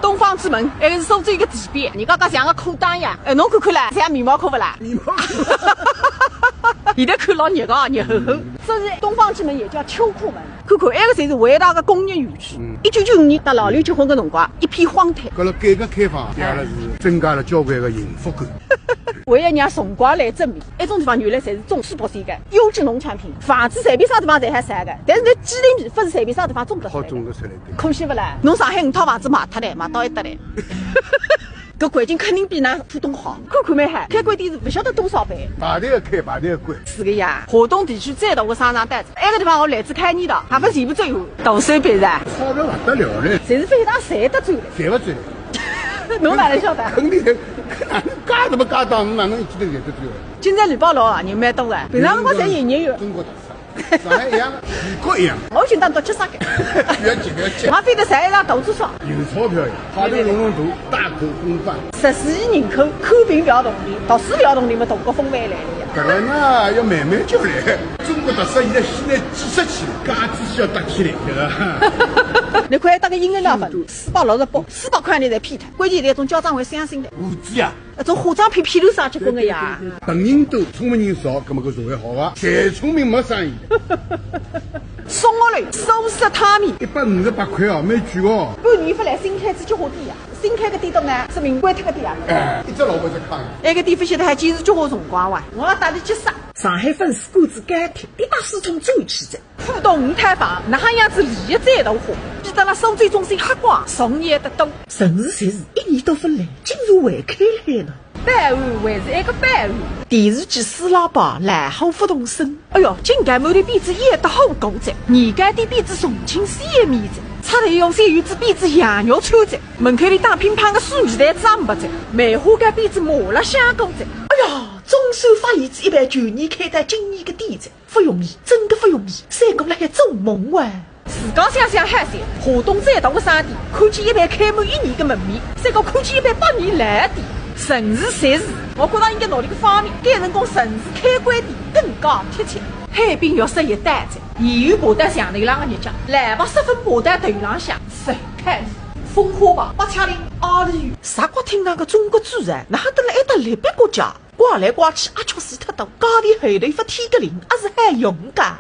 东方之门，还是苏州一个地标，人家讲像个裤裆呀。侬看看啦，像棉毛裤不啦？棉毛裤。现在看老热个，热烘烘。所以东方之门也叫秋裤门。看看，埃个侪是伟大的工业园区。1995年搭老刘结婚个辰光，一片荒滩。搿了改革开放，阿拉是增加了交关个幸福感。为了让辰光来证明，一种地方原来侪是种水保水个优质农产品，房子随便啥地方侪还产个，但是那鸡鳞皮不是随便啥地方种得出来的。好种得出来的。可惜不啦？侬上海5套房子卖脱了，卖到一搭来。搿环境肯定比㑚浦东好，看看蛮嗨，开关店是不晓得多少倍。排队个开，排队个关。是个呀，华东地区最大的商场单子，埃个地方我来自开年的，还不全部走有大手笔是啊，钞票不得了嘞，侪是非常赚得转来。赚不转来？侬哪能晓得？肯定的，加什么加档，哪能一记头赚得转来？今朝绿宝老人蛮多个，平常辰光侪营业员。中国特色。上海一样，全国一样。我就当读吃啥个？不要急，不要急。我非得赚一张大痔疮。有钞票呀，哈头隆隆大，大口公饭。14亿人口，看病不要动力，读书不要动力，么大国风范来了呀。搿个呢要慢慢教来。中国特色现在先来建设起来，架子先要搭起来，对吧？你看搭个饮料粉，460包，400块钿才骗脱。关键现在种家长会相信的。无知啊！那种化妆品披头散结棍个呀。笨人多，聪明人少，搿么搿社会好伐？侪聪明没生意。松鹅类寿司汤面158块哦，蛮贵哦。半年不来新开子菊花店呀，新开个店东呢是名贵脱个店啊。一只老板在抗议。那个店不晓得还坚持交好辰光哇！我要带你去杀。上海粉丝馆子改贴，一打四冲最气质。浦东5摊房，哪哈样子利益再大化？记得了收费中心黑光，送业得多。城市侪是一年都不来，竟然还开来了。办案还是一个办案。电视机四喇叭，蓝虎不动声。哎哟，井盖某的篦子也得好高赞，年盖的篦子重庆市也面赞，插头用3元子篦子羊肉串赞，门口里打乒乓的酥皮蛋子也没赞，梅花盖篦子麻辣香锅赞。哎呀，中手发现子100去年开的今年的店赞，不容易，真的不容易，三哥辣海做梦哇！自家想想海鲜，华东最大的商店，看见一般开满1年的门面，三哥看见一般8年来的店。城市赛事，我觉得应该努力个方面，该人工城市开关店更加贴切。海滨浴室一单赞，盐源爬得墙头浪的日脚，蓝白10分爬得头浪向，谁看？风花榜8千零20元。啥光听那个中国主人，哪得了一搭600个家，刮来刮去，阿确死特多，家里后头一副天格林，还是很勇敢。